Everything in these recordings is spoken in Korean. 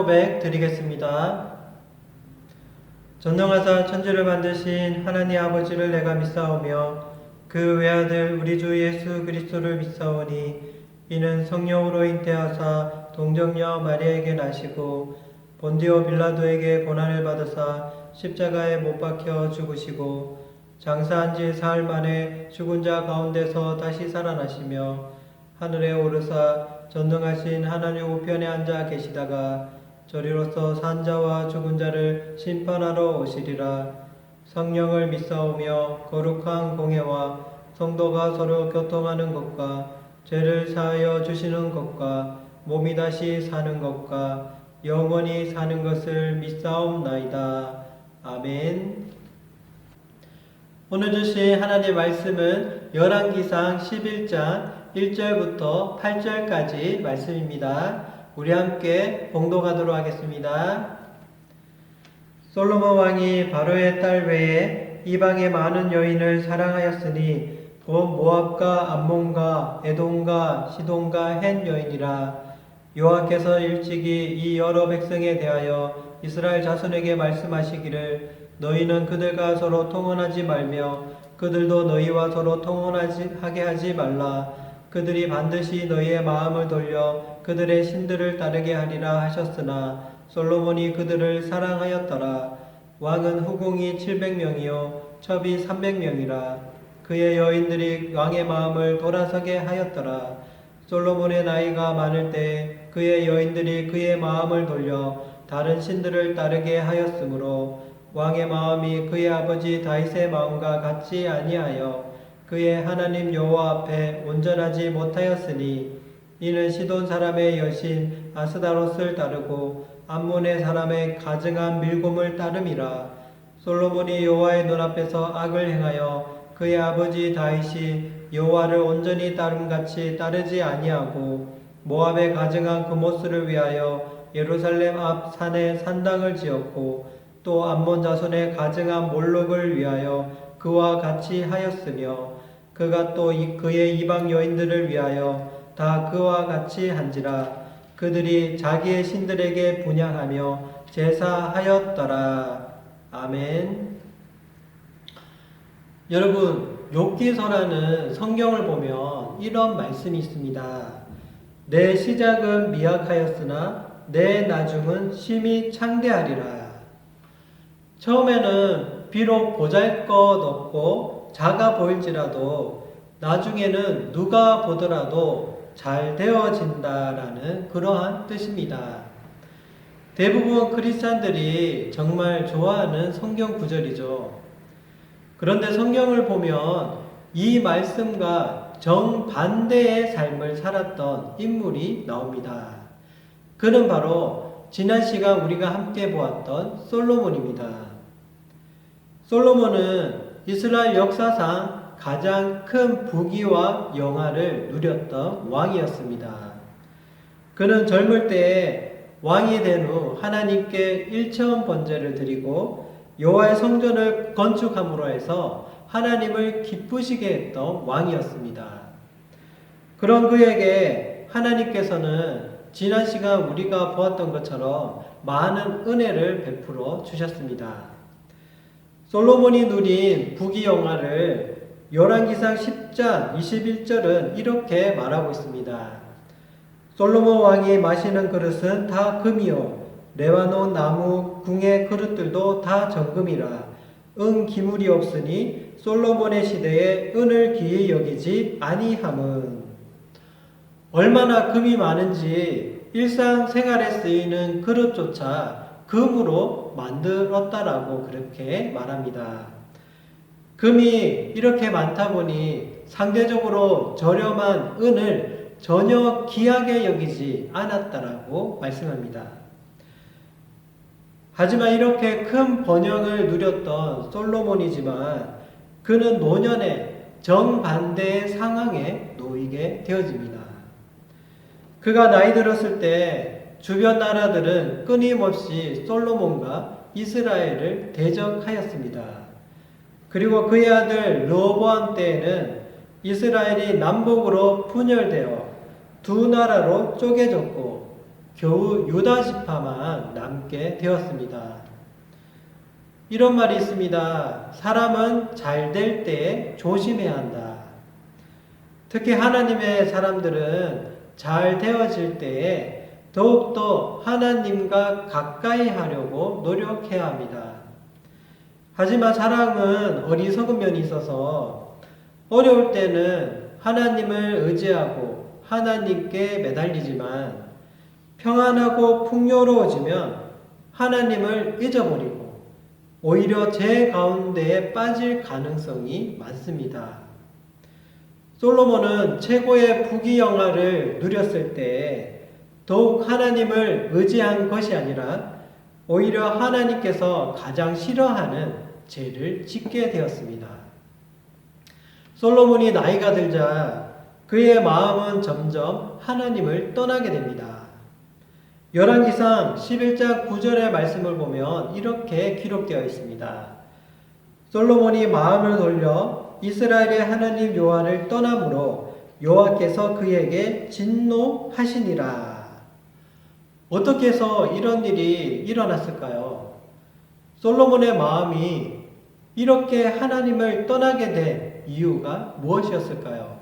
고백 드리겠습니다. 전능하사 천지를 만드신 하나님 아버지를 내가 믿사오며 그 외아들 우리 주 예수 그리스도를 믿사오니 이는 성령으로 잉태하사 동정녀 마리아에게 나시고 본디오 빌라도에게 고난을 받으사 십자가에 못 박혀 죽으시고 장사한 지 사흘 만에 죽은 자 가운데서 다시 살아나시며 하늘에 오르사 전능하신 하나님 우편에 앉아 계시다가 저리로서 산 자와 죽은 자를 심판하러 오시리라. 성령을 믿사오며 거룩한 공회와 성도가 서로 교통하는 것과 죄를 사하여 주시는 것과 몸이 다시 사는 것과 영원히 사는 것을 믿사옵나이다. 아멘. 오늘 주신 하나님의 말씀은 열왕기상 11장 1절부터 8절까지 말씀입니다. 우리 함께 봉독하도록 하겠습니다. 솔로몬 왕이 바로의 딸 외에 이방의 많은 여인을 사랑하였으니 곧 모압과 암몬과 에돔과 시돈과 헷 여인이라. 여호와께서 일찍이 이 여러 백성에 대하여 이스라엘 자손에게 말씀하시기를 너희는 그들과 서로 통혼하지 말며 그들도 너희와 서로 통혼하게 하지 말라. 그들이 반드시 너희의 마음을 돌려 그들의 신들을 따르게 하리라 하셨으나 솔로몬이 그들을 사랑하였더라. 왕은 후궁이 700명이요 첩이 300명이라. 그의 여인들이 왕의 마음을 돌아서게 하였더라. 솔로몬의 나이가 많을 때 그의 여인들이 그의 마음을 돌려 다른 신들을 따르게 하였으므로 왕의 마음이 그의 아버지 다윗의 마음과 같지 아니하여 그의 하나님 여호와 앞에 온전하지 못하였으니 이는 시돈 사람의 여신 아스다롯을 따르고 암몬의 사람의 가증한 밀곰을 따름이라. 솔로몬이 여호와의 눈앞에서 악을 행하여 그의 아버지 다윗이 여호와를 온전히 따름같이 따르지 아니하고 모압의 가증한 그모스를 위하여 예루살렘 앞 산에 산당을 지었고 또 암몬 자손의 가증한 몰록을 위하여 그와 같이 하였으며 그가 또 그의 이방 여인들을 위하여 다 그와 같이 한지라. 그들이 자기의 신들에게 분향하며 제사하였더라. 아멘. 여러분, 욥기서라는 성경을 보면 이런 말씀이 있습니다. 내 시작은 미약하였으나 내 나중은 심히 창대하리라. 처음에는 비록 보잘것없고 작아 보일지라도 나중에는 누가 보더라도 잘 되어진다라는 그러한 뜻입니다. 대부분 크리스찬들이 정말 좋아하는 성경 구절이죠. 그런데 성경을 보면 이 말씀과 정반대의 삶을 살았던 인물이 나옵니다. 그는 바로 지난 시간 우리가 함께 보았던 솔로몬입니다. 솔로몬은 이스라엘 역사상 가장 큰 부귀와 영화를 누렸던 왕이었습니다. 그는 젊을 때에 왕이 된 후 하나님께 일체원 번제를 드리고 여호와의 성전을 건축함으로 해서 하나님을 기쁘시게 했던 왕이었습니다. 그런 그에게 하나님께서는 지난 시간 우리가 보았던 것처럼 많은 은혜를 베풀어 주셨습니다. 솔로몬이 누린 부귀영화를 열왕기상 10장 21절은 이렇게 말하고 있습니다. 솔로몬 왕이 마시는 그릇은 다 금이요 레바논 나무 궁의 그릇들도 다 정금이라. 은 기물이 없으니 솔로몬의 시대에 은을 귀히 여기지 아니함은. 얼마나 금이 많은지 일상생활에 쓰이는 그릇조차 금으로 만들었다라고 그렇게 말합니다. 금이 이렇게 많다 보니 상대적으로 저렴한 은을 전혀 귀하게 여기지 않았다라고 말씀합니다. 하지만 이렇게 큰 번영을 누렸던 솔로몬이지만 그는 노년에 정반대의 상황에 놓이게 되어집니다. 그가 나이 들었을 때 주변 나라들은 끊임없이 솔로몬과 이스라엘을 대적하였습니다. 그리고 그의 아들 르호보암 때에는 이스라엘이 남북으로 분열되어 두 나라로 쪼개졌고 겨우 유다 지파만 남게 되었습니다. 이런 말이 있습니다. 사람은 잘 될 때 조심해야 한다. 특히 하나님의 사람들은 잘 되어질 때에 더욱더 하나님과 가까이 하려고 노력해야 합니다. 하지만 사랑은 어리석은 면이 있어서 어려울 때는 하나님을 의지하고 하나님께 매달리지만 평안하고 풍요로워지면 하나님을 잊어버리고 오히려 죄 가운데에 빠질 가능성이 많습니다. 솔로몬은 최고의 부귀영화를 누렸을 때 더욱 하나님을 의지한 것이 아니라 오히려 하나님께서 가장 싫어하는 죄를 짓게 되었습니다. 솔로몬이 나이가 들자 그의 마음은 점점 하나님을 떠나게 됩니다. 열왕기상 11장 9절의 말씀을 보면 이렇게 기록되어 있습니다. 솔로몬이 마음을 돌려 이스라엘의 하나님 여호와를 떠남으로 여호와께서 그에게 진노하시니라. 어떻게 해서 이런 일이 일어났을까요? 솔로몬의 마음이 이렇게 하나님을 떠나게 된 이유가 무엇이었을까요?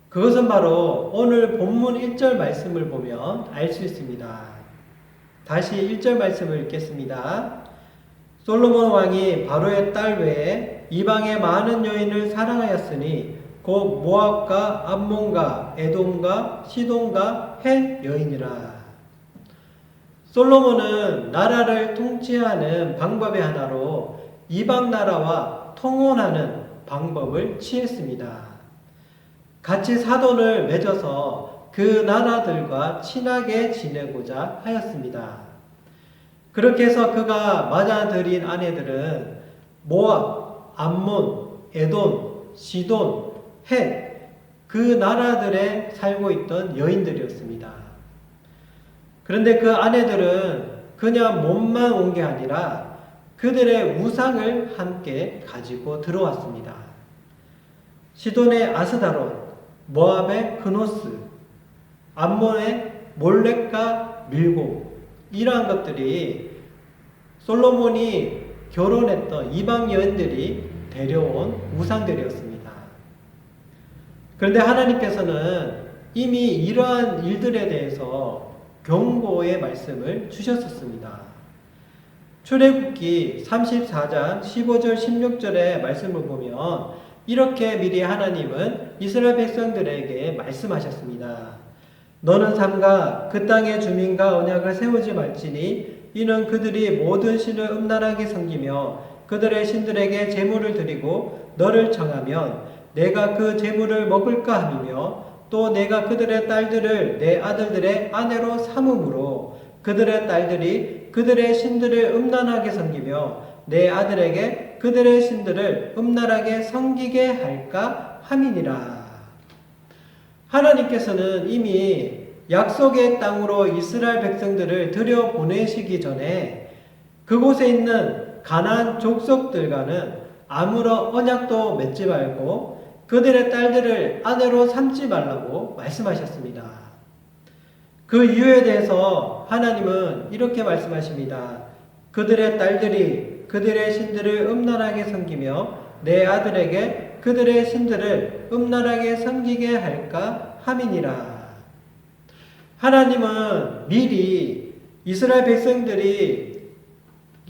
그것은 바로 오늘 본문 1절 말씀을 보면 알 수 있습니다. 다시 1절 말씀을 읽겠습니다. 솔로몬 왕이 바로의 딸 외에 이방의 많은 여인을 사랑하였으니 곧 모압과 암몬과 에돔과 시돈과 헷 여인이라. 솔로몬은 나라를 통치하는 방법의 하나로 이방 나라와 통혼하는 방법을 취했습니다. 같이 사돈을 맺어서 그 나라들과 친하게 지내고자 하였습니다. 그렇게 해서 그가 맞아들인 아내들은 모압, 암몬, 에돔, 시돈, 헷, 그 나라들에 살고 있던 여인들이었습니다. 그런데 그 아내들은 그냥 몸만 온 게 아니라 그들의 우상을 함께 가지고 들어왔습니다. 시돈의 아스다론, 모압의 그노스, 암몬의 몰렉과 밀고, 이러한 것들이 솔로몬이 결혼했던 이방 여인들이 데려온 우상들이었습니다. 그런데 하나님께서는 이미 이러한 일들에 대해서 경고의 말씀을 주셨었습니다. 출애굽기 34장 15절 16절의 말씀을 보면 이렇게 미리 하나님은 이스라엘 백성들에게 말씀하셨습니다. 너는 삼가 그 땅의 주민과 언약을 세우지 말지니 이는 그들이 모든 신을 음란하게 섬기며 그들의 신들에게 제물을 드리고 너를 청하면 내가 그 제물을 먹을까 함이며 또 내가 그들의 딸들을 내 아들들의 아내로 삼음으로 그들의 딸들이 그들의 신들을 음란하게 섬기며 내 아들에게 그들의 신들을 음란하게 섬기게 할까 함이니라. 하나님께서는 이미 약속의 땅으로 이스라엘 백성들을 들여보내시기 전에 그곳에 있는 가나안 족속들과는 아무런 언약도 맺지 말고 그들의 딸들을 아내로 삼지 말라고 말씀하셨습니다. 그 이유에 대해서 하나님은 이렇게 말씀하십니다. 그들의 딸들이 그들의 신들을 음란하게 섬기며 내 아들에게 그들의 신들을 음란하게 섬기게 할까 함이니라. 하나님은 미리 이스라엘 백성들이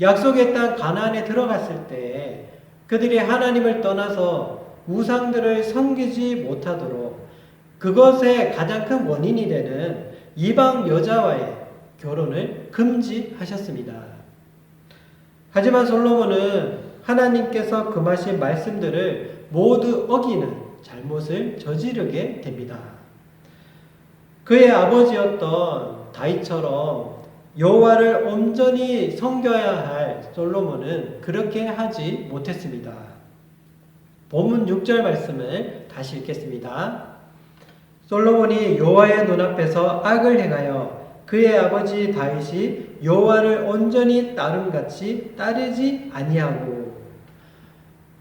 약속의 땅 가나안에 들어갔을 때 그들이 하나님을 떠나서 우상들을 섬기지 못하도록 그것의 가장 큰 원인이 되는 이방 여자와의 결혼을 금지하셨습니다. 하지만 솔로몬은 하나님께서 금하신 말씀들을 모두 어기는 잘못을 저지르게 됩니다. 그의 아버지였던 다윗처럼 여호와를 온전히 섬겨야 할 솔로몬은 그렇게 하지 못했습니다. 본문 6절 말씀을 다시 읽겠습니다. 솔로몬이 여호와의 눈앞에서 악을 행하여 그의 아버지 다윗이 여호와를 온전히 따름같이 따르지 아니하고.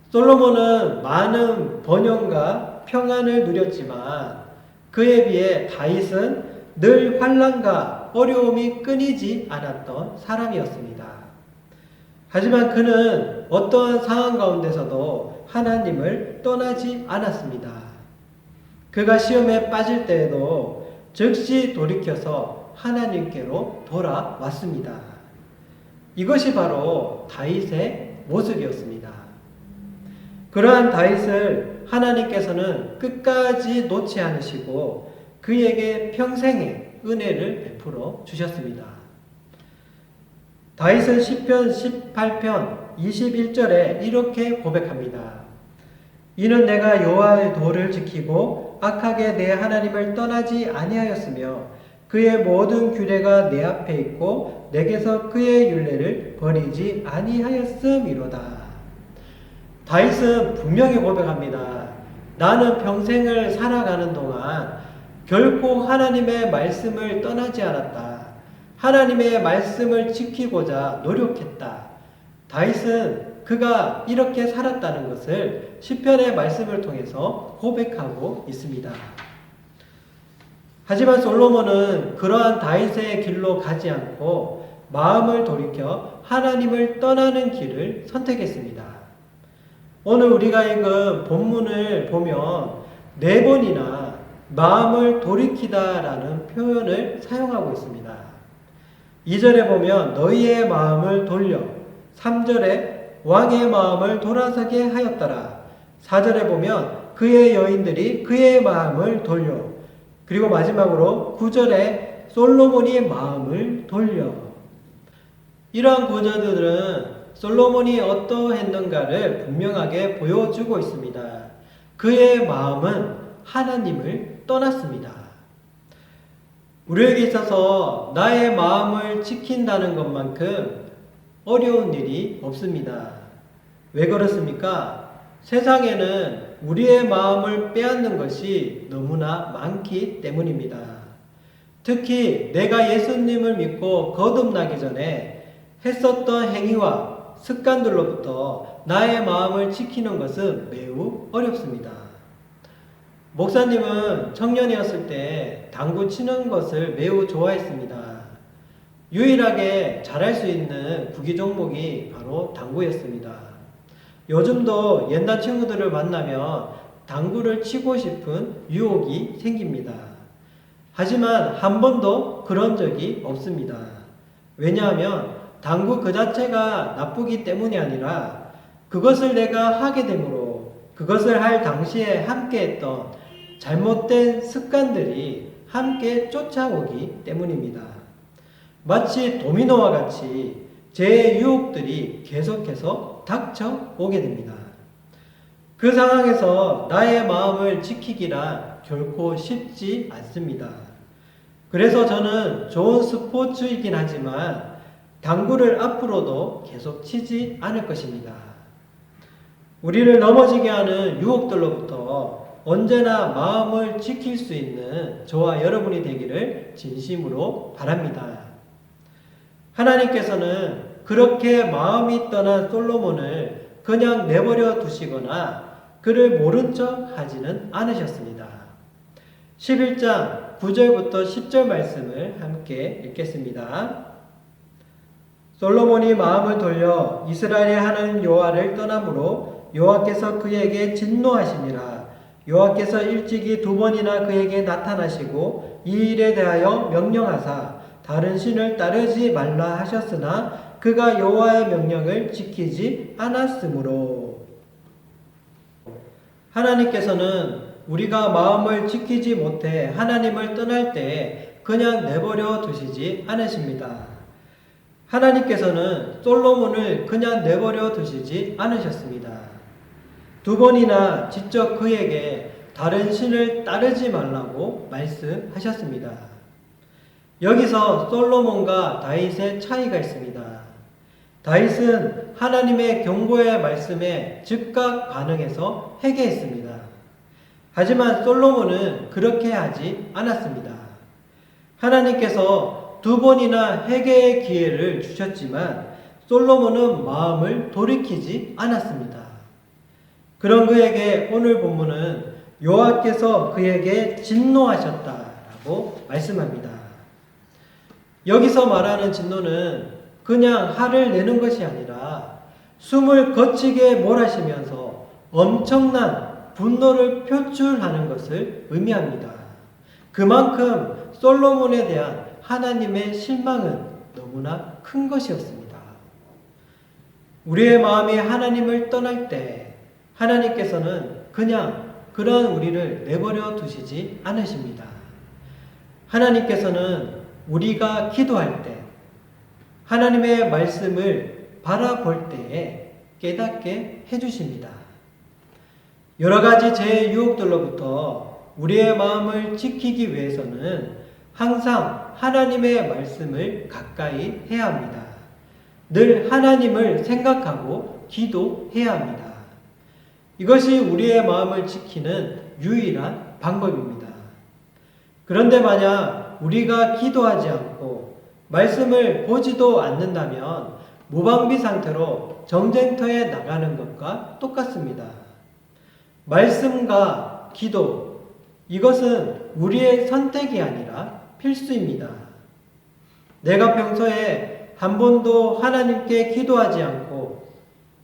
솔로몬은 많은 번영과 평안을 누렸지만 그에 비해 다윗은 늘 환난과 어려움이 끊이지 않았던 사람이었습니다. 하지만 그는 어떠한 상황 가운데서도 하나님을 떠나지 않았습니다. 그가 시험에 빠질 때에도 즉시 돌이켜서 하나님께로 돌아왔습니다. 이것이 바로 다윗의 모습이었습니다. 그러한 다윗을 하나님께서는 끝까지 놓지 않으시고 그에게 평생의 은혜를 베풀어 주셨습니다. 다윗은 시편 18편 21절에 이렇게 고백합니다. 이는 내가 여호와의 도를 지키고 악하게 내 하나님을 떠나지 아니하였으며 그의 모든 규례가 내 앞에 있고 내게서 그의 율례를 버리지 아니하였음이로다. 다윗은 분명히 고백합니다. 나는 평생을 살아가는 동안 결코 하나님의 말씀을 떠나지 않았다. 하나님의 말씀을 지키고자 노력했다. 다윗은 그가 이렇게 살았다는 것을 시편의 말씀을 통해서 고백하고 있습니다. 하지만 솔로몬은 그러한 다윗의 길로 가지 않고 마음을 돌이켜 하나님을 떠나는 길을 선택했습니다. 오늘 우리가 읽은 본문을 보면 4번이나 마음을 돌이키다라는 표현을 사용하고 있습니다. 2절에 보면 너희의 마음을 돌려, 3절에 왕의 마음을 돌아서게 하였더라. 4절에 보면 그의 여인들이 그의 마음을 돌려, 그리고 마지막으로 9절에 솔로몬이 마음을 돌려. 이러한 구절들은 솔로몬이 어떠했는가를 분명하게 보여주고 있습니다. 그의 마음은 하나님을 떠났습니다. 우리에게 있어서 나의 마음을 지킨다는 것만큼 어려운 일이 없습니다. 왜 그렇습니까? 세상에는 우리의 마음을 빼앗는 것이 너무나 많기 때문입니다. 특히 내가 예수님을 믿고 거듭나기 전에 했었던 행위와 습관들로부터 나의 마음을 지키는 것은 매우 어렵습니다. 목사님은 청년이었을 때 당구 치는 것을 매우 좋아했습니다. 유일하게 잘할 수 있는 구기 종목이 바로 당구였습니다. 요즘도 옛날 친구들을 만나면 당구를 치고 싶은 유혹이 생깁니다. 하지만 한 번도 그런 적이 없습니다. 왜냐하면 당구 그 자체가 나쁘기 때문이 아니라 그것을 내가 하게 되므로 그것을 할 당시에 함께 했던 잘못된 습관들이 함께 쫓아오기 때문입니다. 마치 도미노와 같이 제 유혹들이 계속해서 닥쳐오게 됩니다. 그 상황에서 나의 마음을 지키기란 결코 쉽지 않습니다. 그래서 저는 좋은 스포츠이긴 하지만 당구를 앞으로도 계속 치지 않을 것입니다. 우리를 넘어지게 하는 유혹들로부터 언제나 마음을 지킬 수 있는 저와 여러분이 되기를 진심으로 바랍니다. 하나님께서는 그렇게 마음이 떠난 솔로몬을 그냥 내버려 두시거나 그를 모른 척 하지는 않으셨습니다. 11장 9절부터 10절 말씀을 함께 읽겠습니다. 솔로몬이 마음을 돌려 이스라엘의 하나님 여호와를 떠나므로 여호와께서 그에게 진노하시니라. 여호와께서 일찍이 2번이나 그에게 나타나시고 이 일에 대하여 명령하사 다른 신을 따르지 말라 하셨으나 그가 여호와의 명령을 지키지 않았으므로. 하나님께서는 우리가 마음을 지키지 못해 하나님을 떠날 때 그냥 내버려 두시지 않으십니다. 하나님께서는 솔로몬을 그냥 내버려 두시지 않으셨습니다. 2번이나 직접 그에게 다른 신을 따르지 말라고 말씀하셨습니다. 여기서 솔로몬과 다윗의 차이가 있습니다. 다윗은 하나님의 경고의 말씀에 즉각 반응해서 회개했습니다. 하지만 솔로몬은 그렇게 하지 않았습니다. 하나님께서 2번이나 회개의 기회를 주셨지만 솔로몬은 마음을 돌이키지 않았습니다. 그런 그에게 오늘 본문은 여호와께서 그에게 진노하셨다라고 말씀합니다. 여기서 말하는 진노는 그냥 화를 내는 것이 아니라 숨을 거치게 몰아쉬면서 엄청난 분노를 표출하는 것을 의미합니다. 그만큼 솔로몬에 대한 하나님의 실망은 너무나 큰 것이었습니다. 우리의 마음이 하나님을 떠날 때 하나님께서는 그냥 그런 우리를 내버려 두시지 않으십니다. 하나님께서는 우리가 기도할 때 하나님의 말씀을 바라볼 때에 깨닫게 해주십니다. 여러 가지 제 유혹들로부터 우리의 마음을 지키기 위해서는 항상 하나님의 말씀을 가까이 해야 합니다. 늘 하나님을 생각하고 기도해야 합니다. 이것이 우리의 마음을 지키는 유일한 방법입니다. 그런데 만약 우리가 기도하지 않고 말씀을 보지도 않는다면 무방비 상태로 정쟁터에 나가는 것과 똑같습니다. 말씀과 기도, 이것은 우리의 선택이 아니라 필수입니다. 내가 평소에 한 번도 하나님께 기도하지 않고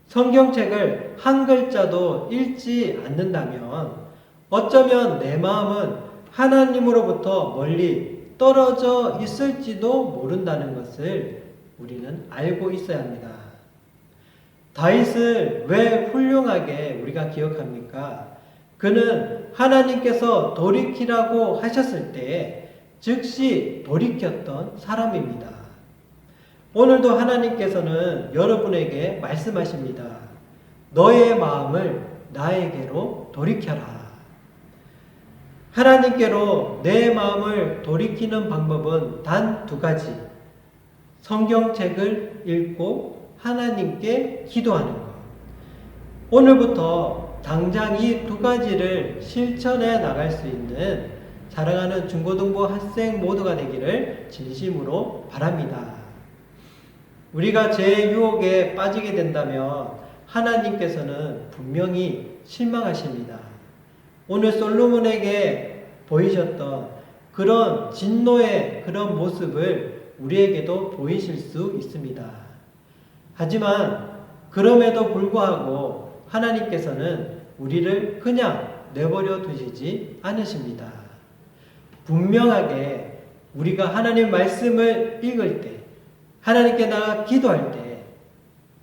성경책을 한 글자도 읽지 않는다면 어쩌면 내 마음은 하나님으로부터 멀리 떨어져 있을지도 모른다는 것을 우리는 알고 있어야 합니다. 다윗을 왜 훌륭하게 우리가 기억합니까? 그는 하나님께서 돌이키라고 하셨을 때 즉시 돌이켰던 사람입니다. 오늘도 하나님께서는 여러분에게 말씀하십니다. 너의 마음을 나에게로 돌이켜라. 하나님께로 내 마음을 돌이키는 방법은 단 두 가지. 성경책을 읽고 하나님께 기도하는 것. 오늘부터 당장 이 두 가지를 실천해 나갈 수 있는 사랑하는 중고등부 학생 모두가 되기를 진심으로 바랍니다. 우리가 제 유혹에 빠지게 된다면 하나님께서는 분명히 실망하십니다. 오늘 솔로몬에게 보이셨던 그런 진노의 그런 모습을 우리에게도 보이실 수 있습니다. 하지만 그럼에도 불구하고 하나님께서는 우리를 그냥 내버려 두시지 않으십니다. 분명하게 우리가 하나님 말씀을 읽을 때, 하나님께 나가 기도할 때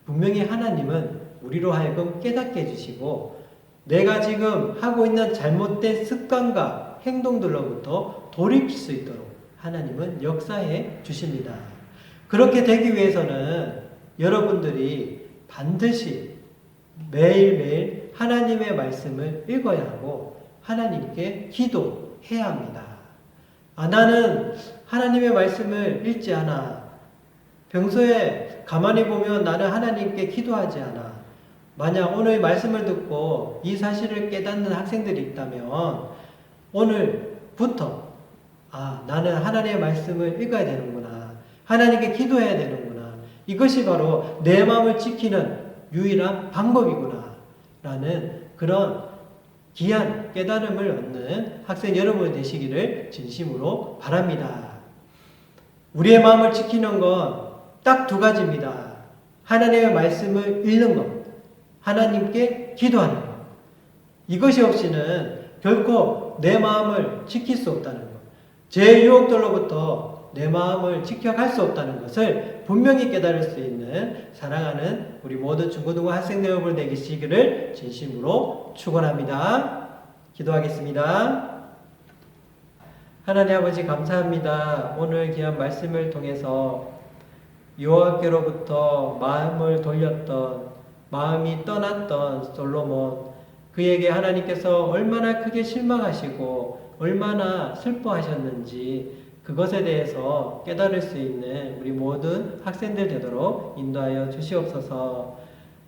분명히 하나님은 우리로 하여금 깨닫게 해주시고 내가 지금 하고 있는 잘못된 습관과 행동들로부터 돌이킬 수 있도록 하나님은 역사해 주십니다. 그렇게 되기 위해서는 여러분들이 반드시 매일매일 하나님의 말씀을 읽어야 하고 하나님께 기도해야 합니다. 나는 하나님의 말씀을 읽지 않아. 평소에 가만히 보면 나는 하나님께 기도하지 않아. 만약 오늘 말씀을 듣고 이 사실을 깨닫는 학생들이 있다면 오늘부터 나는 하나님의 말씀을 읽어야 되는구나. 하나님께 기도해야 되는구나. 이것이 바로 내 마음을 지키는 유일한 방법이구나. 라는 그런 귀한 깨달음을 얻는 학생 여러분이 되시기를 진심으로 바랍니다. 우리의 마음을 지키는 건 딱 두 가지입니다. 하나님의 말씀을 읽는 것, 하나님께 기도하는 것. 이것이 없이는 결코 내 마음을 지킬 수 없다는 것, 제 유혹들로부터 내 마음을 지켜갈 수 없다는 것을 분명히 깨달을 수 있는 사랑하는 우리 모든 중고등부 학생들 여러분 되시기를 진심으로 축원합니다. 기도하겠습니다. 하나님 아버지 감사합니다. 오늘 귀한 말씀을 통해서 여호와께로부터 마음을 돌렸던, 마음이 떠났던 솔로몬, 그에게 하나님께서 얼마나 크게 실망하시고 얼마나 슬퍼하셨는지 그것에 대해서 깨달을 수 있는 우리 모든 학생들 되도록 인도하여 주시옵소서.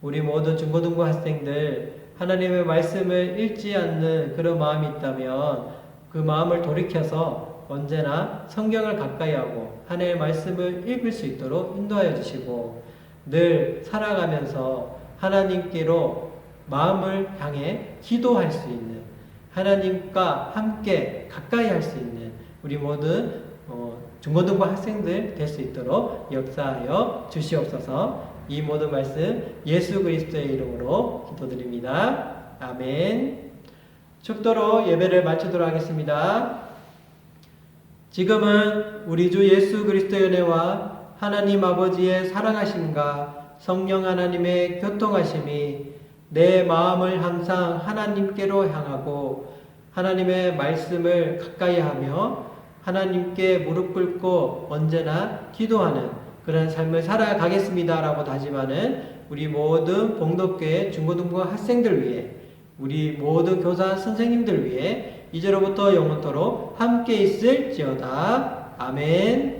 우리 모든 중고등부 학생들 하나님의 말씀을 읽지 않는 그런 마음이 있다면 그 마음을 돌이켜서 언제나 성경을 가까이 하고 하나님의 말씀을 읽을 수 있도록 인도하여 주시고 늘 살아가면서 하나님께로 마음을 향해 기도할 수 있는, 하나님과 함께 가까이 할 수 있는 우리 모든 중고등부 학생들 될 수 있도록 역사하여 주시옵소서. 이 모든 말씀 예수 그리스도의 이름으로 기도드립니다. 아멘. 축도로 예배를 마치도록 하겠습니다. 지금은 우리 주 예수 그리스도의 은혜와 하나님 아버지의 사랑하심과 성령 하나님의 교통하심이 내 마음을 항상 하나님께로 향하고 하나님의 말씀을 가까이 하며 하나님께 무릎 꿇고 언제나 기도하는 그런 삶을 살아가겠습니다 라고 다짐하는 우리 모든 봉독교회 중고등부 학생들 위해 우리 모든 교사 선생님들 위해 이제로부터 영원토록 함께 있을지어다. 아멘.